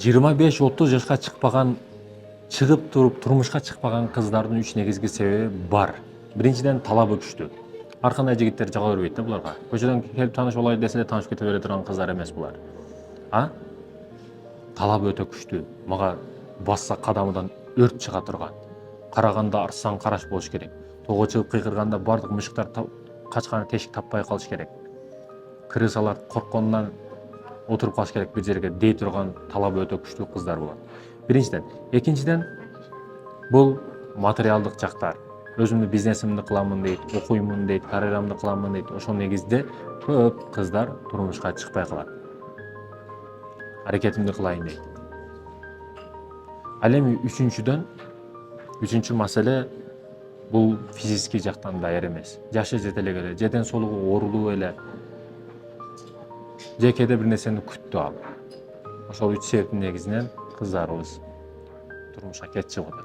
25-30 жашка чыгып туруп турмушка чыкпаган кыздардын 3 негизги себеби бар. Биринчиден талабы күчтүү. Ар кандай жигиттер жага бербейт да буларга. Көчөдөн келип таанышып алайын десе эле таанышып кете бере турган кыздар эмес булар. Талабы өтө күчтүү. Мага басса кадамыдан өрт чыга турган. Караганда арсан караш болуш керек. Тоого чыгып кыйкырганда бардык мышыктар качканы тешик таппай калыш керек. Крысалар коркконунан отуруп калыш керек бир жерге дей турган талабы өтө күчтүү кыздар болот. Биринчиден. Экинчиден, бул материалдык жактар. Өзүмдүн бизнесимди кыламын дейт, окуймун дейт, карьерамды кыламын дейт. Ошол негизде көп кыздар турмушка чыкпай калат. Аракетимди кылайын дейт. Ал эми үчүнчү маселе бул физический жактан даяр эмес. Жашы жете эле, же ден соолугу оорулуу эле, же кээде бир нерсени күттү ал. Ошол 3 себептин негизинен кыздарыбыз турмушка кеч чыгып атат.